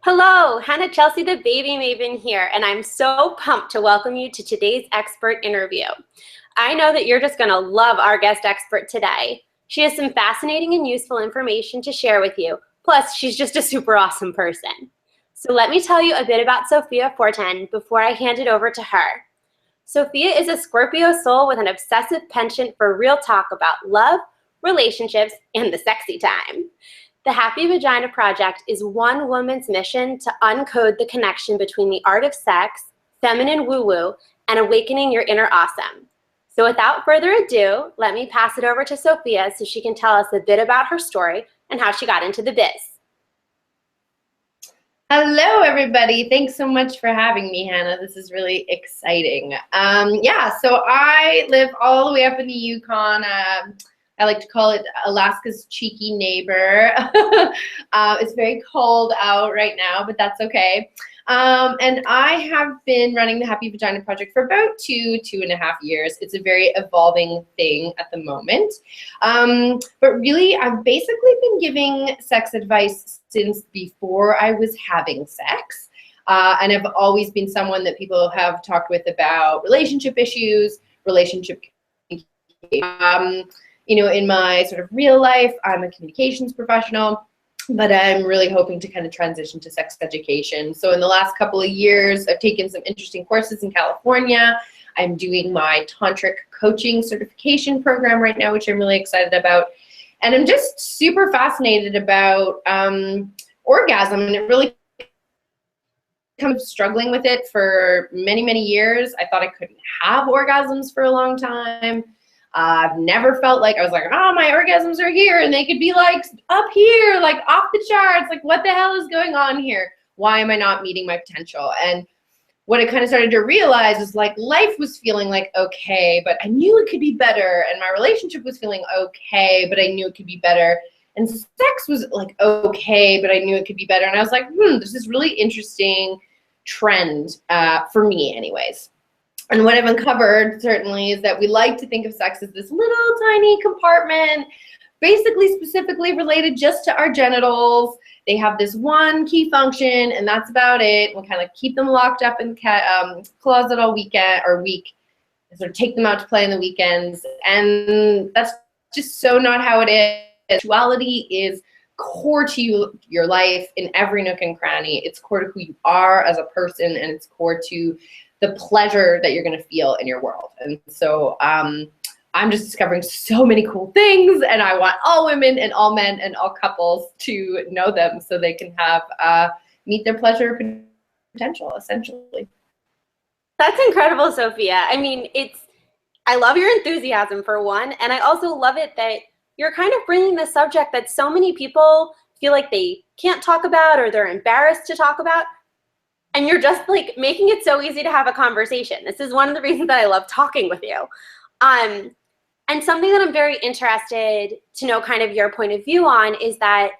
Hello, Hannah Chelsea, the baby maven here, and I'm so pumped to welcome you to today's expert interview. I know that you're just gonna love our guest expert today. She has some fascinating and useful information to share with you. Plus, she's just a super awesome person. So let me tell you a bit about Sofia Fortin before I hand it over to her. Sofia is a Scorpio soul with an obsessive penchant for real talk about love, relationships, and the sexy time. The Happy Vagina Project is one woman's mission to uncode the connection between the art of sex, feminine woo-woo, and awakening your inner awesome. So without further ado, let me pass it over to Sofia so she can tell us a bit about her story and how she got into the biz. Hello, everybody. Thanks so much for having me, Hannah. This is really exciting. So I live all the way up in the Yukon. I like to call it Alaska's cheeky neighbor. It's very cold out right now, but that's okay. And I have been running the Happy Vagina Project for about 2.5 years. It's a very evolving thing at the moment. But really, I've basically been giving sex advice since before I was having sex. And I've always been someone that people have talked with about relationship issues, relationship in my sort of real life, I'm a communications professional, but I'm really hoping to kind of transition to sex education. So in the last couple of years, I've taken some interesting courses in California. I'm doing my tantric coaching certification program right now, which I'm really excited about. And I'm just super fascinated about orgasm, and it really kind of struggling with it for many, many years. I thought I couldn't have orgasms for a long time. I've never felt like, I was like, oh, my orgasms are here and they could be like up here, like off the charts. Like, what the hell is going on here? Why am I not meeting my potential? And what I kind of started to realize is like life was feeling like okay, but I knew it could be better. And my relationship was feeling okay, but I knew it could be better. And sex was like okay, but I knew it could be better. And I was like, there's this really interesting trend for me anyways. And what I've uncovered, certainly, is that we like to think of sex as this little tiny compartment, basically specifically related just to our genitals. They have this one key function, and that's about it. We'll kind of keep them locked up in the closet all weekend or week, sort of take them out to play on the weekends. And that's just so not how it is. Sexuality is core to your life in every nook and cranny. It's core to who you are as a person, and it's core to the pleasure that you're going to feel in your world. And so I'm just discovering so many cool things, and I want all women and all men and all couples to know them so they can have meet their pleasure potential, essentially. That's incredible, Sofia. I mean, I love your enthusiasm for one, and I also love it that you're kind of bringing the subject that so many people feel like they can't talk about or they're embarrassed to talk about. And you're just like making it so easy to have a conversation. This is one of the reasons that I love talking with you. And something that I'm very interested to know kind of your point of view on is that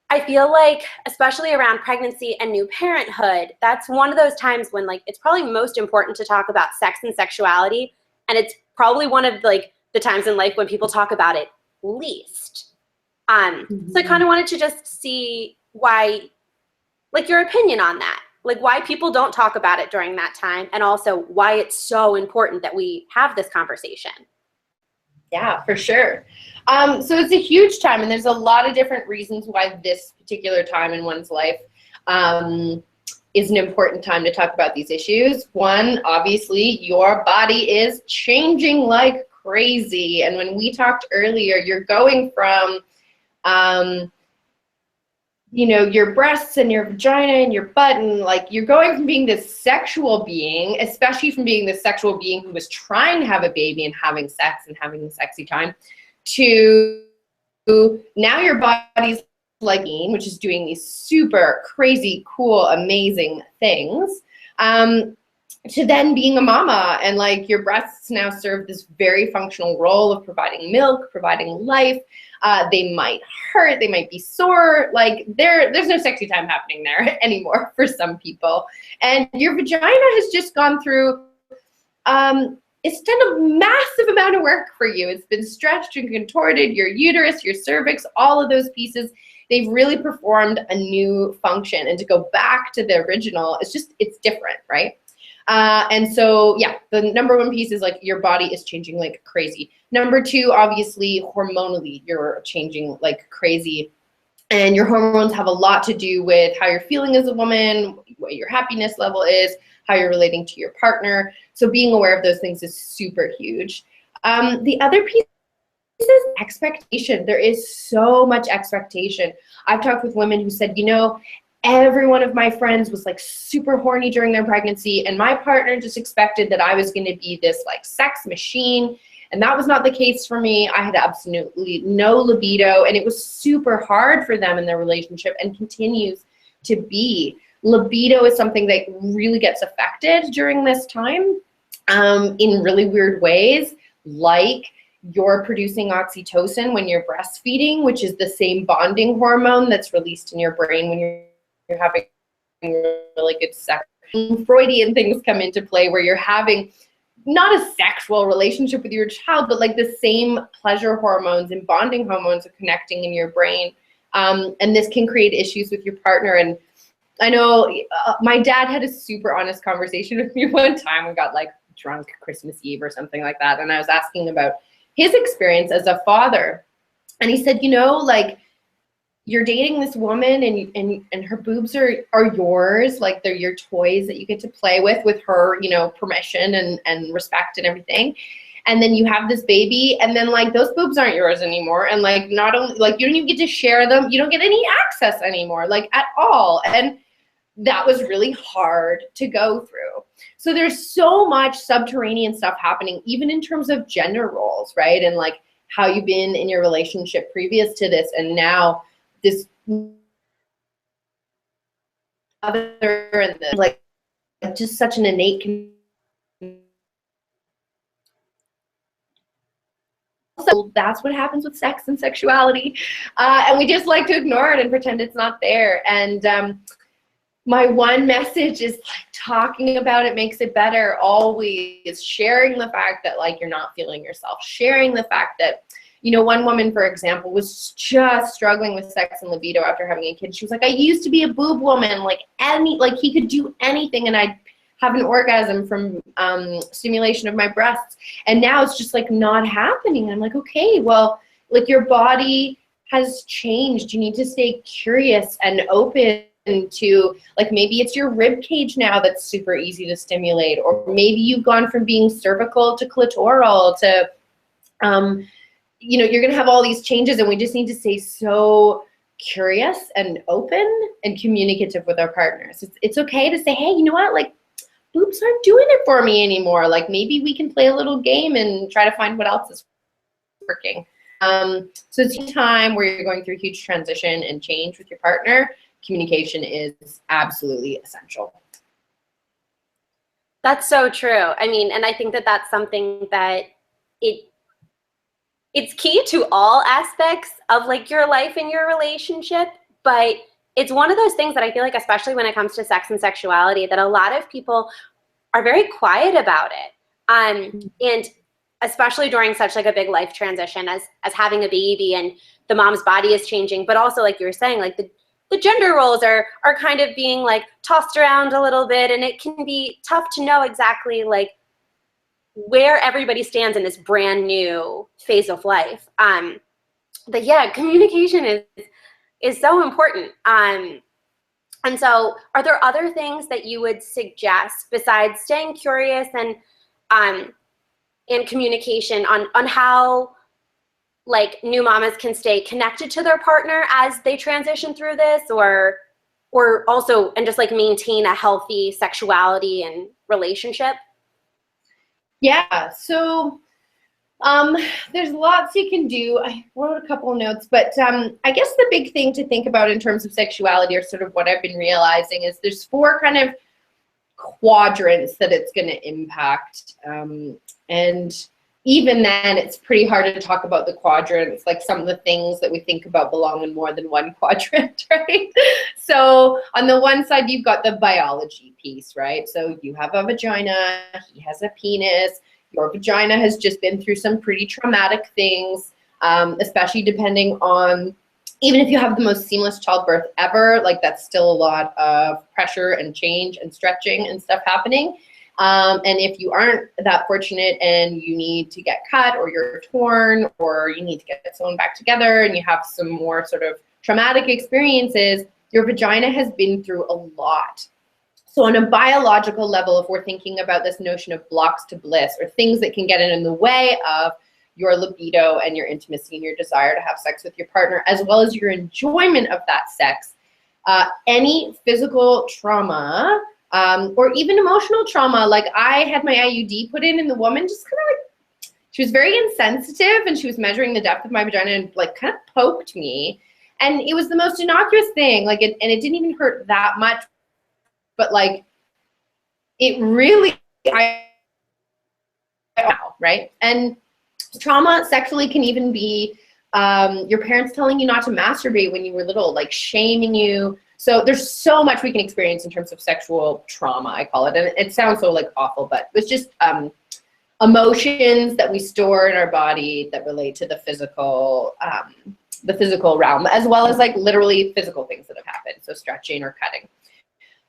I feel like, especially around pregnancy and new parenthood, that's one of those times when like it's probably most important to talk about sex and sexuality. And it's probably one of like the times in life when people talk about it least. So I kind of wanted to just see why, like your opinion on that. Like why people don't talk about it during that time, and also why it's so important that we have this conversation. Yeah, for sure. So it's a huge time, and there's a lot of different reasons why this particular time in one's life is an important time to talk about these issues. One, obviously, your body is changing like crazy. And when we talked earlier, you're going from your breasts and your vagina and your butt, and like you're going from being this sexual being, especially from being this sexual being who was trying to have a baby and having sex and having a sexy time, to now your body's like, which is doing these super crazy, cool, amazing things, to then being a mama, and like your breasts now serve this very functional role of providing milk, providing life. They might hurt, they might be sore, like there's no sexy time happening there anymore for some people. And your vagina has just gone through, it's done a massive amount of work for you. It's been stretched and contorted, your uterus, your cervix, all of those pieces. they've really performed a new function, and to go back to the original, it's different, right? And so, yeah, the number one piece is like your body is changing like crazy. Number two, obviously, hormonally, you're changing like crazy. And your hormones have a lot to do with how you're feeling as a woman, what your happiness level is, how you're relating to your partner. So being aware of those things is super huge. The other piece is expectation. There is so much expectation. I've talked with women who said, you know, every one of my friends was like super horny during their pregnancy, and my partner just expected that I was going to be this like sex machine. And that was not the case for me. I had absolutely no libido, and it was super hard for them in their relationship and continues to be. Libido is something that really gets affected during this time in really weird ways, like you're producing oxytocin when you're breastfeeding, which is the same bonding hormone that's released in your brain when you're having really good sex. Freudian things come into play where you're having not a sexual relationship with your child, but like the same pleasure hormones and bonding hormones are connecting in your brain. And this can create issues with your partner. And I know my dad had a super honest conversation with me one time. We got like drunk Christmas Eve or something like that. And I was asking about his experience as a father. And he said, you know, like, you're dating this woman and her boobs are yours, like they're your toys that you get to play with her, you know, permission and respect and everything. And then you have this baby, and then like those boobs aren't yours anymore. And like not only like you don't even get to share them, you don't get any access anymore, like at all. And that was really hard to go through. So there's so much subterranean stuff happening, even in terms of gender roles, right? And like how you've been in your relationship previous to this, and now this other, and this, like just such an innate. So that's what happens with sex and sexuality, and we just like to ignore it and pretend it's not there. And my one message is like talking about it makes it better. Always sharing the fact that like you're not feeling yourself, sharing the fact that, you know, one woman, for example, was just struggling with sex and libido after having a kid. She was like, I used to be a boob woman, like he could do anything and I'd have an orgasm from stimulation of my breasts. And now it's just like not happening. And I'm like, okay, well, like your body has changed. You need to stay curious and open to, like, maybe it's your rib cage now that's super easy to stimulate, or maybe you've gone from being cervical to clitoral to, you know, you're going to have all these changes, and we just need to stay so curious and open and communicative with our partners. It's okay to say, hey, you know what, like, boobs aren't doing it for me anymore. Like, maybe we can play a little game and try to find what else is working. So it's a time where you're going through a huge transition and change with your partner. Communication is absolutely essential. That's so true. I mean, and I think that that's something that it's key to all aspects of like your life and your relationship, but it's one of those things that I feel like, especially when it comes to sex and sexuality, that a lot of people are very quiet about it. And especially during such like a big life transition as having a baby, and the mom's body is changing, but also like you were saying, like the gender roles are kind of being like tossed around a little bit, and it can be tough to know exactly like where everybody stands in this brand new phase of life. But yeah, communication is so important. And so are there other things that you would suggest besides staying curious and communication on how like new mamas can stay connected to their partner as they transition through this, or also, and just like maintain a healthy sexuality and relationship? Yeah, so there's lots you can do. I wrote a couple of notes, but I guess the big thing to think about in terms of sexuality, or sort of what I've been realizing, is there's 4 kind of quadrants that it's going to impact. And even then, it's pretty hard to talk about the quadrants. Like, some of the things that we think about belong in more than one quadrant, right? So on the one side, you've got the biology piece, right? So you have a vagina, he has a penis. Your vagina has just been through some pretty traumatic things, especially depending on even if you have the most seamless childbirth ever, like that's still a lot of pressure and change and stretching and stuff happening. And if you aren't that fortunate and you need to get cut or you're torn or you need to get sewn back together and you have some more sort of traumatic experiences, your vagina has been through a lot. So on a biological level, if we're thinking about this notion of blocks to bliss or things that can get in the way of your libido and your intimacy and your desire to have sex with your partner, as well as your enjoyment of that sex, any physical trauma or even emotional trauma, like I had my IUD put in and the woman just kind of like, she was very insensitive and she was measuring the depth of my vagina and like kind of poked me. And it was the most innocuous thing, like and it didn't even hurt that much, but like it really, right? And trauma sexually can even be your parents telling you not to masturbate when you were little, like shaming you. So there's so much we can experience in terms of sexual trauma, I call it. And it sounds so like awful, but it's just emotions that we store in our body that relate to the physical realm, as well as like literally physical things that have happened. So stretching or cutting.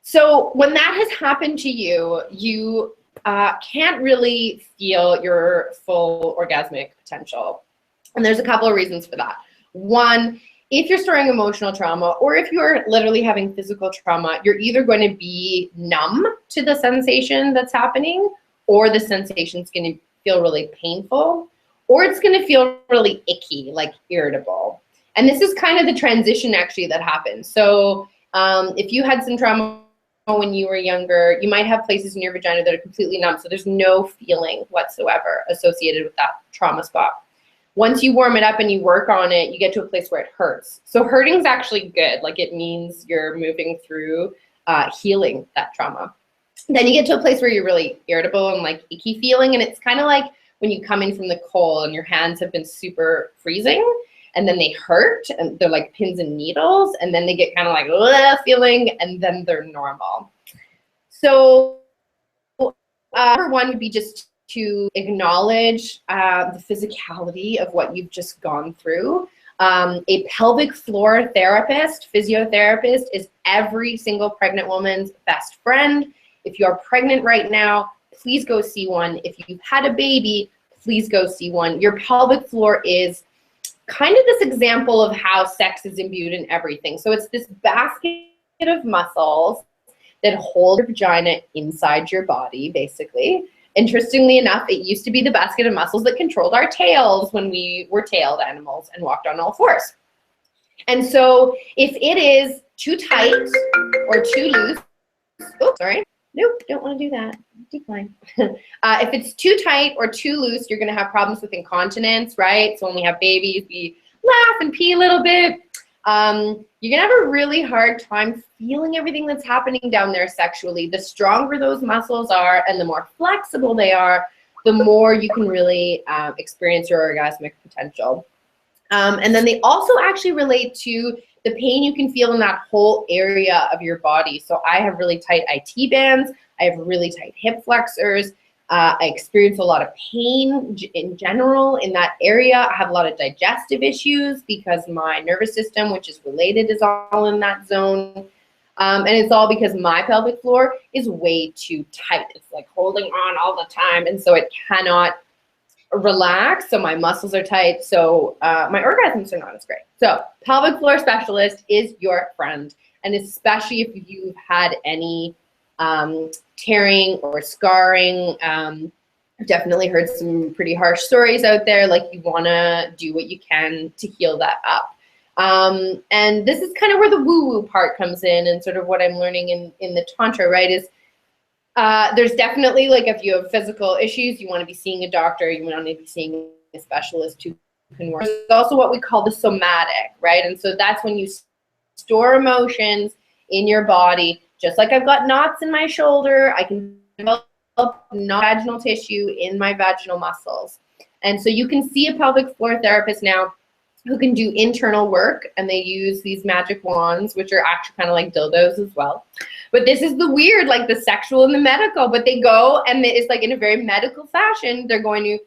So when that has happened to you, you can't really feel your full orgasmic potential. And there's a couple of reasons for that. One, if you're storing emotional trauma or if you're literally having physical trauma, you're either going to be numb to the sensation that's happening, or the sensation's going to feel really painful, or it's going to feel really icky, like irritable. And this is kind of the transition actually that happens. So if you had some trauma when you were younger, you might have places in your vagina that are completely numb, so there's no feeling whatsoever associated with that trauma spot. Once you warm it up and you work on it, you get to a place where it hurts. So hurting is actually good. Like it means you're moving through healing that trauma. Then you get to a place where you're really irritable and like icky feeling. And it's kind of like when you come in from the cold and your hands have been super freezing and then they hurt and they're like pins and needles. And then they get kind of like feeling and then they're normal. So number one would be just to acknowledge the physicality of what you've just gone through. A pelvic floor therapist, physiotherapist, is every single pregnant woman's best friend. If you are pregnant right now, please go see one. If you've had a baby, please go see one. Your pelvic floor is kind of this example of how sex is imbued in everything. So it's this basket of muscles that hold your vagina inside your body, basically. Interestingly enough, it used to be the basket of muscles that controlled our tails when we were tailed animals and walked on all fours. And so if it is too tight or too loose, oh, sorry, nope, don't want to do that, decline. If it's too tight or too loose, you're going to have problems with incontinence, right? So when we have babies, we laugh and pee a little bit. You're going to have a really hard time feeling everything that's happening down there sexually. The stronger those muscles are and the more flexible they are, the more you can really experience your orgasmic potential. And then they also actually relate to the pain you can feel in that whole area of your body. So I have really tight IT bands. I have really tight hip flexors. I experience a lot of pain in general in that area. I have a lot of digestive issues because my nervous system, which is related, is all in that zone. And it's all because my pelvic floor is way too tight. It's like holding on all the time. And so it cannot relax. So my muscles are tight. So my orgasms are not as great. So pelvic floor specialist is your friend. And especially if you've had any tearing or scarring. I've definitely heard some pretty harsh stories out there. Like you want to do what you can to heal that up. And this is kind of where the woo-woo part comes in, and sort of what I'm learning in the Tantra, right, is there's definitely, like, if you have physical issues, you want to be seeing a doctor, you want to be seeing a specialist who can work. There's also what we call the somatic, right? And so that's when you store emotions in your body. Just like I've got knots in my shoulder, I can develop non-vaginal tissue in my vaginal muscles. And so you can see a pelvic floor therapist now who can do internal work, and they use these magic wands, which are actually kind of like dildos as well. But this is the weird, like the sexual and the medical, but they go and it's like in a very medical fashion, they're going to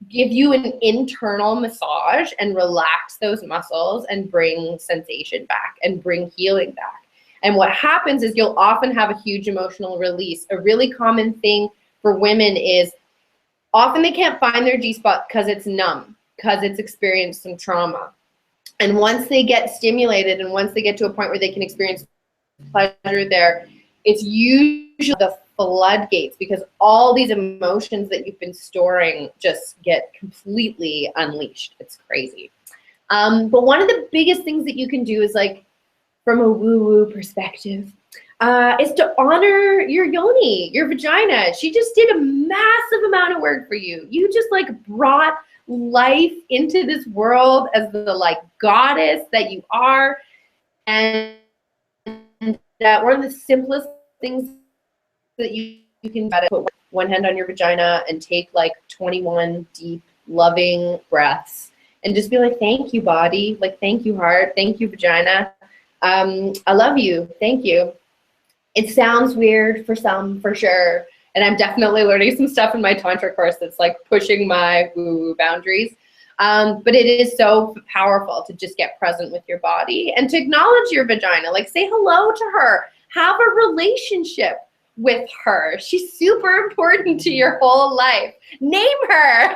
give you an internal massage and relax those muscles and bring sensation back and bring healing back. And what happens is you'll often have a huge emotional release. A really common thing for women is often they can't find their G-spot because it's numb, because it's experienced some trauma. And once they get stimulated and once they get to a point where they can experience pleasure there, it's usually the floodgates, because all these emotions that you've been storing just get completely unleashed. It's crazy. But one of the biggest things that you can do is, like, from a woo-woo perspective, is to honor your yoni, your vagina. She just did a massive amount of work for you. You just, like, brought life into this world as the, like, goddess that you are. And that one of the simplest things that you can put one hand on your vagina and take like 21 deep, loving breaths and just be like, thank you, body. Like, thank you, heart. Thank you, vagina. I love you. Thank you. It sounds weird for some, for sure. And I'm definitely learning some stuff in my Tantra course that's like pushing my woo-woo boundaries. But it is so powerful to just get present with your body and to acknowledge your vagina. Like, say hello to her. Have a relationship with her. She's super important to your whole life. Name her.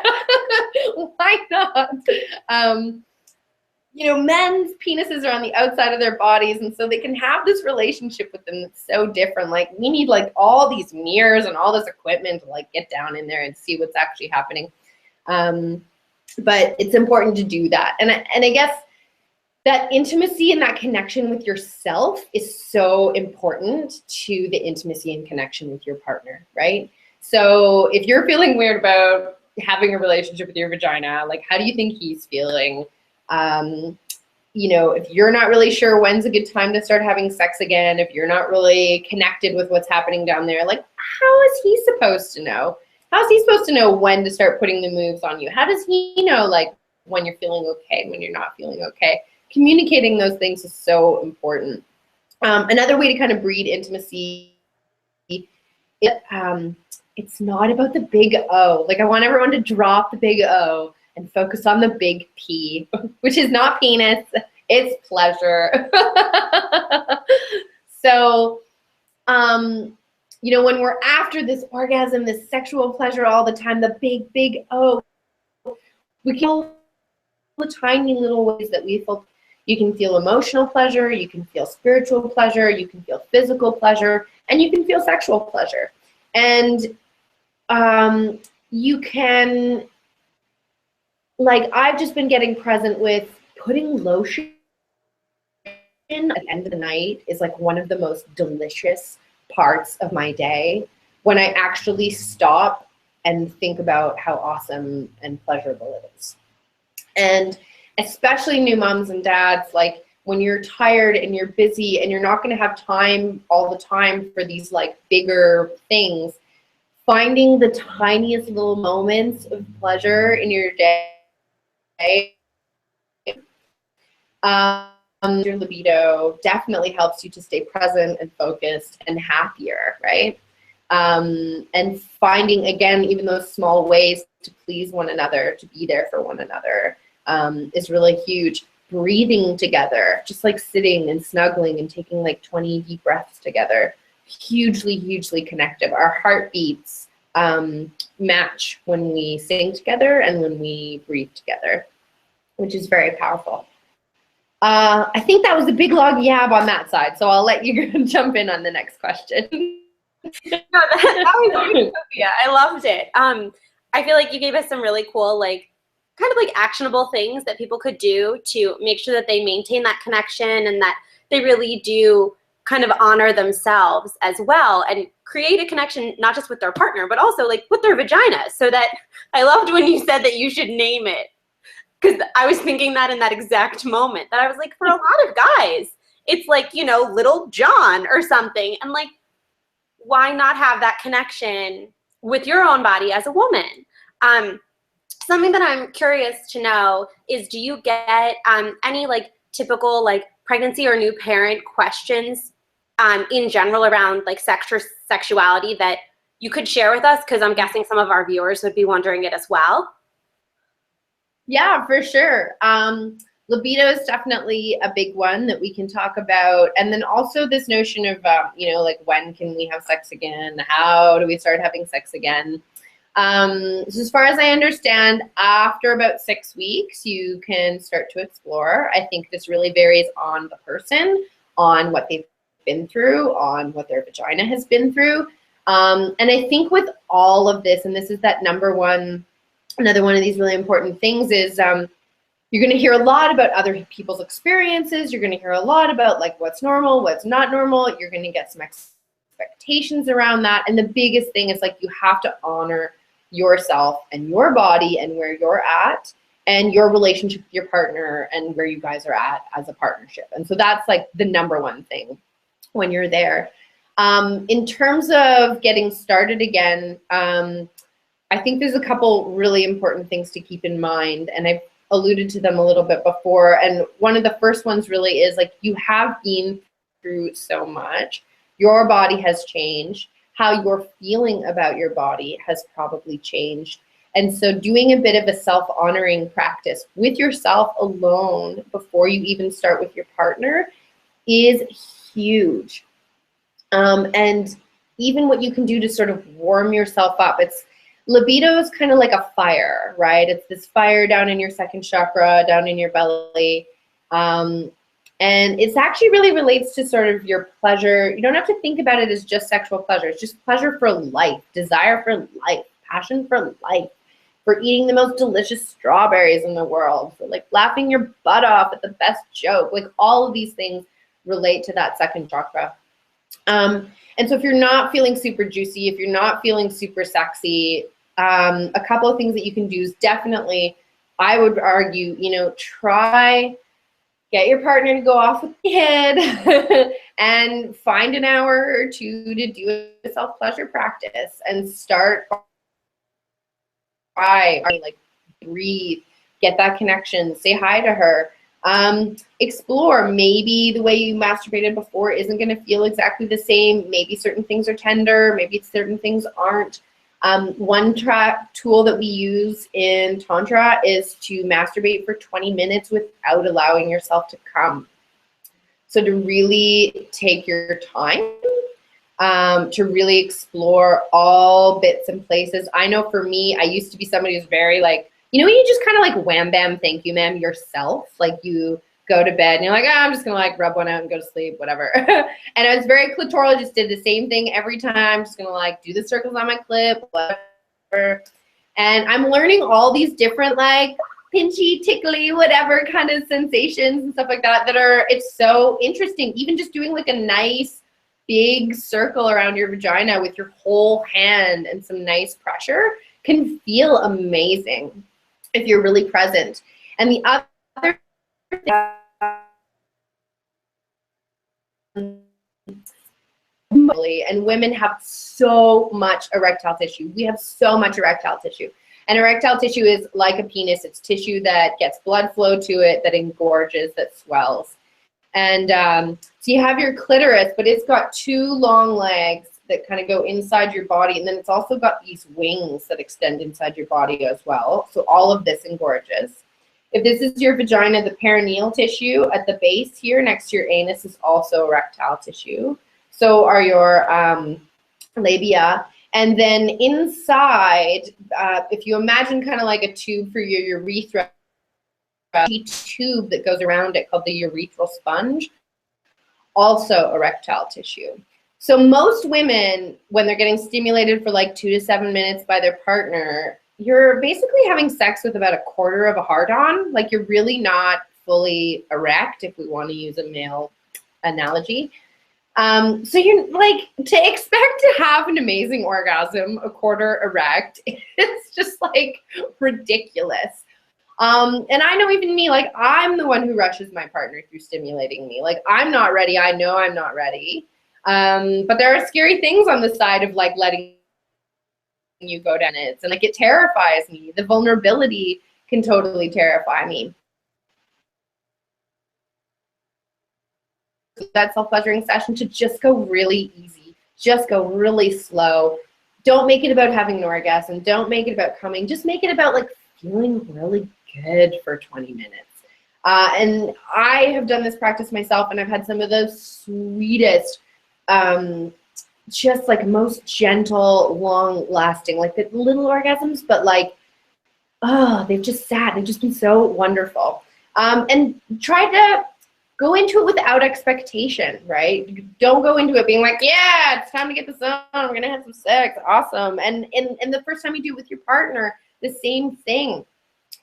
Why not? You know, men's penises are on the outside of their bodies, and so they can have this relationship with them that's so different. Like, we need like all these mirrors and all this equipment to like get down in there and see what's actually happening. But it's important to do that. And I guess that intimacy and that connection with yourself is so important to the intimacy and connection with your partner, right? So if you're feeling weird about having a relationship with your vagina, like, how do you think he's feeling? You know, if you're not really sure when's a good time to start having sex again, if you're not really connected with what's happening down there, like, how is he supposed to know? How is he supposed to know when to start putting the moves on you? How does he know, like, when you're feeling okay, when you're not feeling okay? Communicating those things is so important. Another way to kind of breed intimacy, it's not about the big O. Like, I want everyone to drop the big O and focus on the big P, which is not penis, it's pleasure. So, you know, when we're after this orgasm, this sexual pleasure all the time, the big, big O, we can the tiny little ways that we feel. You can feel emotional pleasure, you can feel spiritual pleasure, you can feel physical pleasure, and you can feel sexual pleasure. And you can, like, I've just been getting present with putting lotion at the end of the night is like one of the most delicious parts of my day, when I actually stop and think about how awesome and pleasurable it is. And especially new moms and dads, like, when you're tired and you're busy and you're not going to have time all the time for these like bigger things, finding the tiniest little moments of pleasure in your day, your libido definitely helps you to stay present and focused and happier, right? And finding, again, even those small ways to please one another, to be there for one another, is really huge. Breathing together, just like sitting and snuggling and taking like 20 deep breaths together, hugely, hugely connective. Our heartbeats match when we sing together and when we breathe together, which is very powerful. I think that was a big long yab on that side, so I'll let you jump in on the next question. No, that was great, Sophia. I loved it. I feel like you gave us some really cool, like, kind of like actionable things that people could do to make sure that they maintain that connection and that they really do kind of honor themselves as well and create a connection not just with their partner, but also like with their vagina. So that, I loved when you said that you should name it, because I was thinking that in that exact moment, that I was like, for a lot of guys, it's like, you know, little John or something. And like, why not have that connection with your own body as a woman? Something that I'm curious to know is, do you get any like typical like pregnancy or new parent questions in general around like sex or sexuality that you could share with us? Because I'm guessing some of our viewers would be wondering it as well. Yeah, for sure. Libido is definitely a big one that we can talk about. And then also this notion of, you know, like when can we have sex again? How do we start having sex again? So as far as I understand, after about 6 weeks, you can start to explore. I think this really varies on the person, on what they've been through, on what their vagina has been through. And I think with all of this, and this is that number one, another one of these really important things is you're going to hear a lot about other people's experiences. You're going to hear a lot about like what's normal, what's not normal. You're going to get some expectations around that. And the biggest thing is like you have to honor yourself and your body and where you're at and your relationship with your partner and where you guys are at as a partnership. And so that's like the number one thing when you're there. In terms of getting started again, I think there's a couple really important things to keep in mind, and I've alluded to them a little bit before. And one of the first ones really is like you have been through so much. Your body has changed. How you're feeling about your body has probably changed. And so doing a bit of a self-honoring practice with yourself alone before you even start with your partner is huge. And even what you can do to sort of warm yourself up. Libido is kind of like a fire, right? It's this fire down in your second chakra, down in your belly. And it's actually really relates to sort of your pleasure. You don't have to think about it as just sexual pleasure. It's just pleasure for life, desire for life, passion for life, for eating the most delicious strawberries in the world, for like laughing your butt off at the best joke. Like all of these things relate to that second chakra. And so if you're not feeling super juicy, if you're not feeling super sexy, a couple of things that you can do is definitely, I would argue, you know, get your partner to go off with the kid and find an hour or two to do a self-pleasure practice and start by like breathe, get that connection, say hi to her. Explore. Maybe the way you masturbated before isn't going to feel exactly the same. Maybe certain things are tender. Maybe certain things aren't. One tool that we use in Tantra is to masturbate for 20 minutes without allowing yourself to come. So to really take your time, to really explore all bits and places. I know for me, I used to be somebody who's very like, you know, you just kind of like wham, bam, thank you, ma'am, yourself. Like you go to bed and you're like, oh, I'm just going to like rub one out and go to sleep, whatever. And I was very clitoral, just did the same thing every time. Just going to like do the circles on my clit, whatever. And I'm learning all these different like pinchy, tickly, whatever kind of sensations and stuff like that it's so interesting. Even just doing like a nice big circle around your vagina with your whole hand and some nice pressure can feel amazing if you're really present. And the other thing, and women have so much erectile tissue. We have so much erectile tissue. And erectile tissue is like a penis. It's tissue that gets blood flow to it, that engorges, that swells. And so you have your clitoris, but it's got two long legs that kind of go inside your body. And then it's also got these wings that extend inside your body as well. So all of this engorges. If this is your vagina, the perineal tissue at the base here next to your anus is also erectile tissue. So are your labia. And then inside, if you imagine kind of like a tube for your urethra, a tube that goes around it called the urethral sponge, also erectile tissue. So most women, when they're getting stimulated for like 2 to 7 minutes by their partner, you're basically having sex with about a quarter of a hard-on. Like you're really not fully erect, if we want to use a male analogy. So you're like, to expect to have an amazing orgasm, a quarter erect, it's just like ridiculous. And I know even me, like I'm the one who rushes my partner through stimulating me. Like I'm not ready. I know I'm not ready. But there are scary things on the side of like letting you go down it. And like it terrifies me. The vulnerability can totally terrify me. That self-pleasuring session to just go really easy. Just go really slow. Don't make it about having an orgasm. Don't make it about coming. Just make it about like feeling really good for 20 minutes. And I have done this practice myself, and I've had some of the sweetest, just like most gentle, long lasting, like the little orgasms, but like, oh, they've just been so wonderful. And try to go into it without expectation, right? Don't go into it being like, yeah, it's time to get this on. We're going to have some sex. Awesome. And the first time you do it with your partner, the same thing.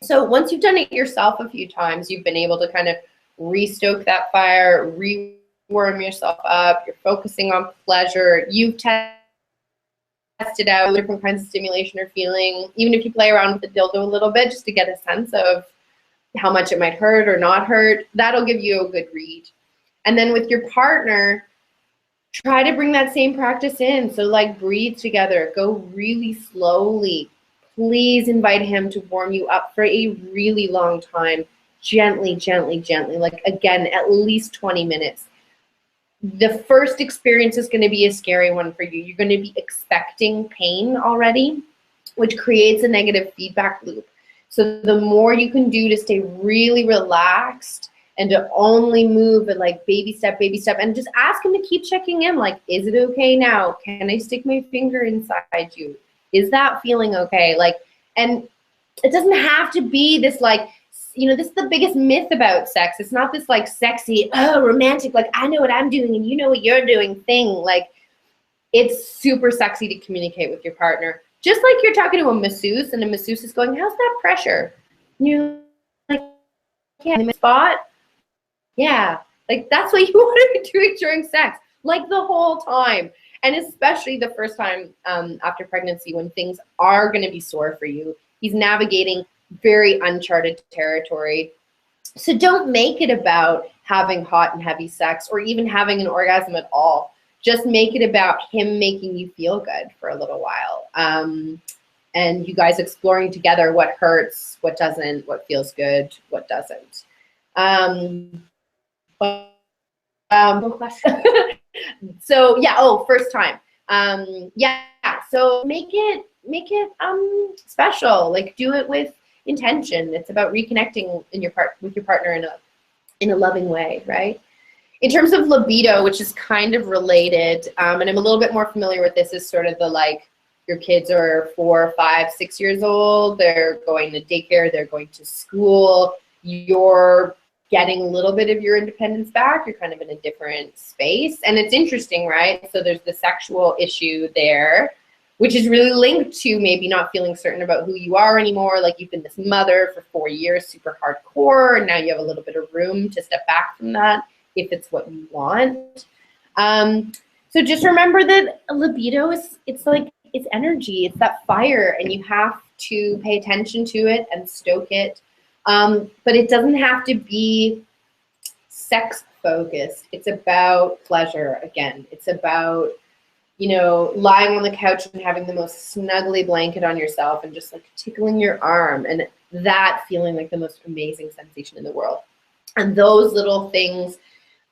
So once you've done it yourself a few times, you've been able to kind of restoke that fire, rewarm yourself up. You're focusing on pleasure. You've tested out different kinds of stimulation or feeling, even if you play around with the dildo a little bit just to get a sense of how much it might hurt or not hurt, that'll give you a good read. And then with your partner, try to bring that same practice in. So like breathe together, go really slowly. Please invite him to warm you up for a really long time. Gently, gently, gently. Like again, at least 20 minutes. The first experience is going to be a scary one for you. You're going to be expecting pain already, which creates a negative feedback loop. So the more you can do to stay really relaxed and to only move at like baby step, and just ask him to keep checking in. Like, is it okay now? Can I stick my finger inside you? Is that feeling okay? Like, and it doesn't have to be this like, you know, this is the biggest myth about sex. It's not this like sexy, oh, romantic, like I know what I'm doing and you know what you're doing thing. Like, it's super sexy to communicate with your partner. Just like you're talking to a masseuse and the masseuse is going, how's that pressure? And you're like, yeah, in the spot? Yeah. Like that's what you want to be doing during sex, like the whole time. And especially the first time after pregnancy when things are going to be sore for you. He's navigating very uncharted territory. So don't make it about having hot and heavy sex or even having an orgasm at all. Just make it about him making you feel good for a little while. And you guys exploring together what hurts, what doesn't, what feels good, what doesn't. So yeah, first time. Yeah, so make it special. Like do it with intention. It's about reconnecting with your partner in a loving way, right? In terms of libido, which is kind of related, and I'm a little bit more familiar with this, is sort of the like, your kids are 4, 5, 6 years old, they're going to daycare, they're going to school, you're getting a little bit of your independence back, you're kind of in a different space. And it's interesting, right? So there's the sexual issue there, which is really linked to maybe not feeling certain about who you are anymore. Like you've been this mother for 4 years, super hardcore, and now you have a little bit of room to step back from that if it's what you want. So just remember that libido it's energy, it's that fire, and you have to pay attention to it and stoke it. But it doesn't have to be sex focused. It's about pleasure again. It's about, you know, lying on the couch and having the most snuggly blanket on yourself and just like tickling your arm and that feeling like the most amazing sensation in the world. And those little things,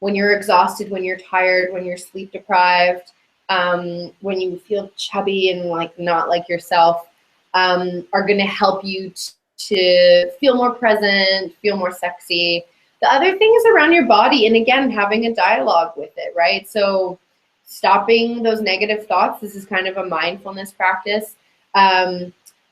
when you're exhausted, when you're tired, when you're sleep deprived, when you feel chubby and like not like yourself, are going to help you to feel more present, feel more sexy. The other thing is around your body, and again, having a dialogue with it, right? So stopping those negative thoughts. This is kind of a mindfulness practice.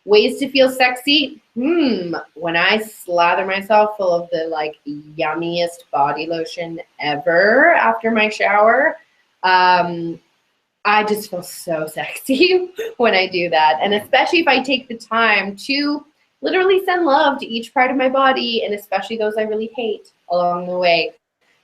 Ways to feel sexy. When I slather myself full of the like yummiest body lotion ever after my shower, I just feel so sexy when I do that. And especially if I take the time to literally send love to each part of my body, and especially those I really hate along the way.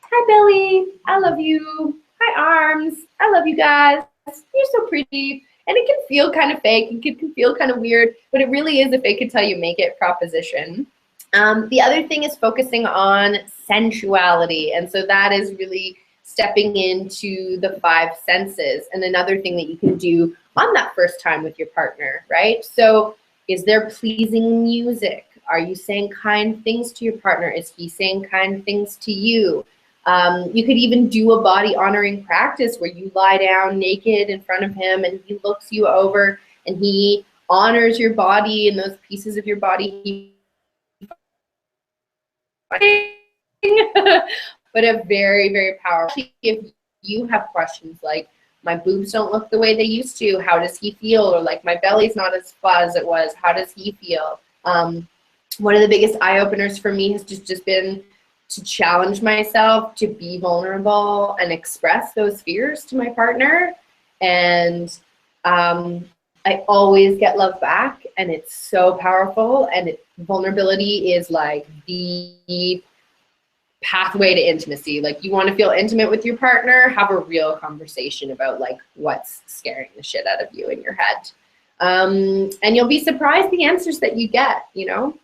Hi, belly. I love you. Hi, arms. I love you guys. You're so pretty. And it can feel kind of fake. It can feel kind of weird, but it really is a fake it till you make it proposition. The other thing is focusing on sensuality. And so that is really stepping into the 5 senses. And another thing that you can do on that first time with your partner, right? So is there pleasing music? Are you saying kind things to your partner? Is he saying kind things to you? You could even do a body honoring practice where you lie down naked in front of him and he looks you over and he honors your body and those pieces of your body he but a very, very powerful. If you have questions like, my boobs don't look the way they used to, how does he feel? Or like, my belly's not as flat as it was, how does he feel? One of the biggest eye-openers for me has just been to challenge myself to be vulnerable and express those fears to my partner. And I always get love back, and it's so powerful. And vulnerability is like the pathway to intimacy. Like, you want to feel intimate with your partner, have a real conversation about like what's scaring the shit out of you in your head. And you'll be surprised the answers that you get, you know?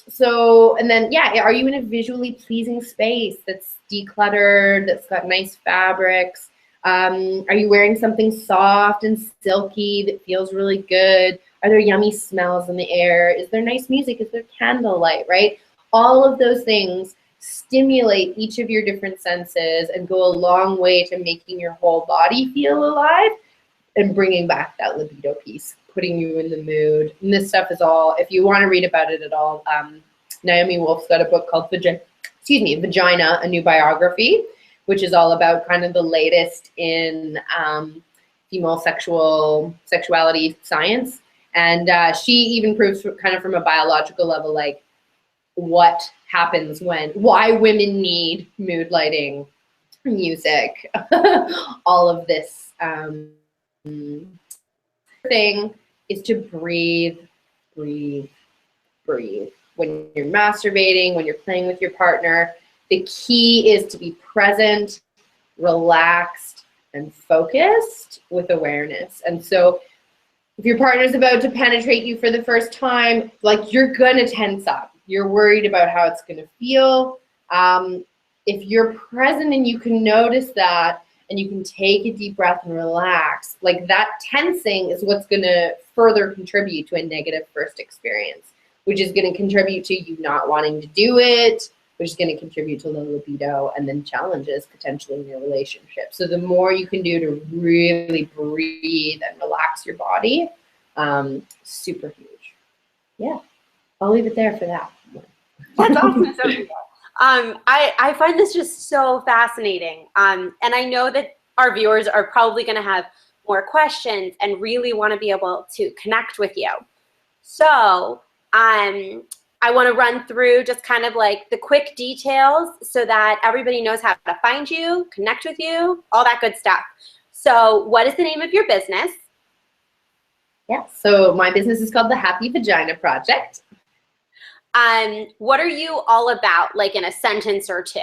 So, and then, yeah, are you in a visually pleasing space that's decluttered, that's got nice fabrics? Are you wearing something soft and silky that feels really good? Are there yummy smells in the air? Is there nice music? Is there candlelight, right? All of those things stimulate each of your different senses and go a long way to making your whole body feel alive and bringing back that libido piece, putting you in the mood. And this stuff is all, if you want to read about it at all, Naomi Wolf's got a book called Vagina, A New Biography, which is all about kind of the latest in female sexuality science. And she even proves kind of from a biological level, like, what happens why women need mood lighting, music, all of this thing is to breathe, breathe, breathe. When you're masturbating, when you're playing with your partner, the key is to be present, relaxed, and focused with awareness. And so if your partner's about to penetrate you for the first time, like, you're gonna tense up. You're worried about how it's gonna feel. If you're present and you can notice that, and you can take a deep breath and relax, like, that tensing is what's gonna further contribute to a negative first experience, which is gonna contribute to you not wanting to do it, which is gonna contribute to low libido and then challenges potentially in your relationship. So the more you can do to really breathe and relax your body, super huge. Yeah. I'll leave it there for that. That's awesome, Sophia. I find this just so fascinating. And I know that our viewers are probably going to have more questions and really want to be able to connect with you. So I want to run through just kind of like the quick details so that everybody knows how to find you, connect with you, all that good stuff. So what is the name of your business? Yeah, so my business is called the Happy Vagina Project. What are you all about, like in a sentence or two?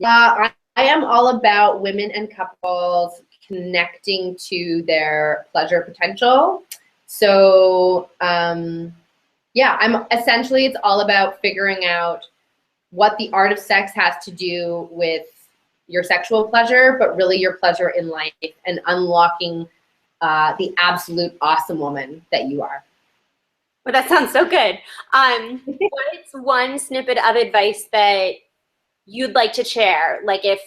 I am all about women and couples connecting to their pleasure potential. So, yeah, essentially, it's all about figuring out what the art of sex has to do with your sexual pleasure, but really your pleasure in life, and unlocking the absolute awesome woman that you are. Well, that sounds so good. What's one snippet of advice that you'd like to share? Like, if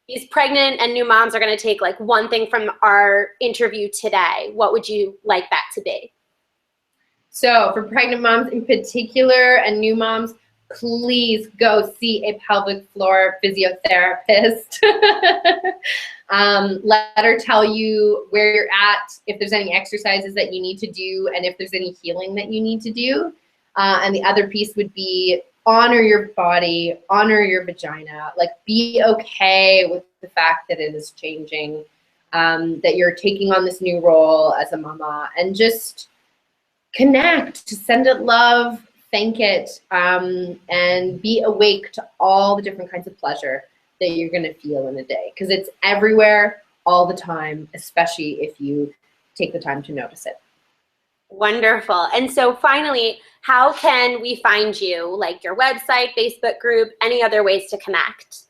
these pregnant and new moms are going to take like one thing from our interview today, what would you like that to be? So for pregnant moms in particular and new moms, please go see a pelvic floor physiotherapist. Let her tell you where you're at, if there's any exercises that you need to do, and if there's any healing that you need to do. And the other piece would be honor your body, honor your vagina, like, be okay with the fact that it is changing, that you're taking on this new role as a mama, and just connect, send it love, thank it, and be awake to all the different kinds of pleasure that you're going to feel in a day, because it's everywhere all the time, especially if you take the time to notice it. Wonderful. And so finally, how can we find you? Like your website, Facebook group, any other ways to connect?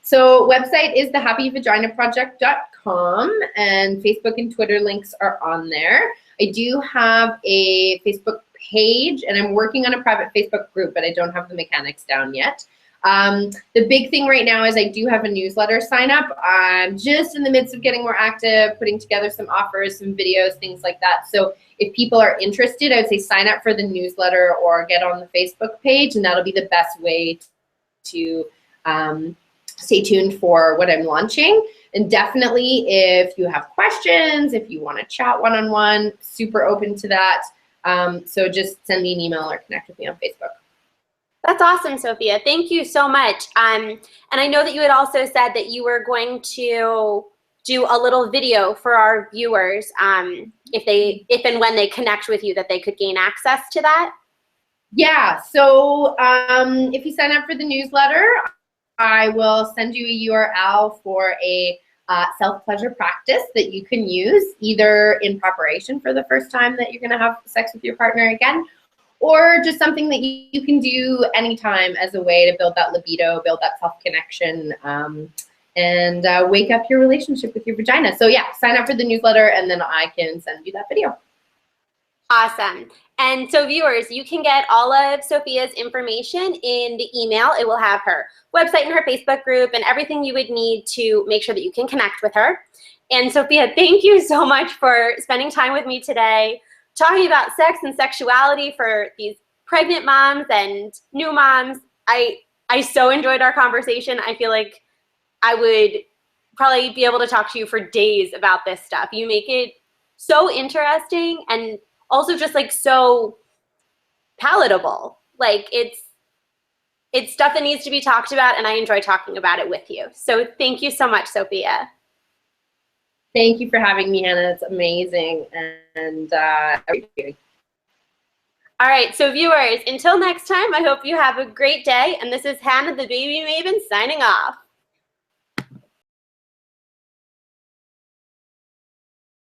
So website is thehappyvaginaproject.com, and Facebook and Twitter links are on there. I do have a Facebook page, and I'm working on a private Facebook group, but I don't have the mechanics down yet. The big thing right now is I do have a newsletter sign up. I'm just in the midst of getting more active, putting together some offers, some videos, things like that. So if people are interested, I would say sign up for the newsletter or get on the Facebook page, and that'll be the best way to stay tuned for what I'm launching. And definitely if you have questions, if you want to chat one-on-one, super open to that. So just send me an email or connect with me on Facebook. That's awesome, Sofia. Thank you so much. And I know that you had also said that you were going to do a little video for our viewers if and when they connect with you, that they could gain access to that. Yeah, so if you sign up for the newsletter, I will send you a URL for a self-pleasure practice that you can use either in preparation for the first time that you're going to have sex with your partner again, or just something that you can do anytime as a way to build that libido, build that self-connection, and wake up your relationship with your vagina. So yeah, sign up for the newsletter and then I can send you that video. Awesome. And so viewers, you can get all of Sofia's information in the email. It will have her website and her Facebook group and everything you would need to make sure that you can connect with her. And Sofia, thank you so much for spending time with me today, talking about sex and sexuality for these pregnant moms and new moms. I so enjoyed our conversation. I feel like I would probably be able to talk to you for days about this stuff. You make it so interesting and also just like so palatable. Like it's stuff that needs to be talked about, and I enjoy talking about it with you. So thank you so much, Sofia. Thank you for having me, Hannah. It's amazing. And all right, so viewers, until next time, I hope you have a great day. And this is Hannah, the Baby Maven, signing off.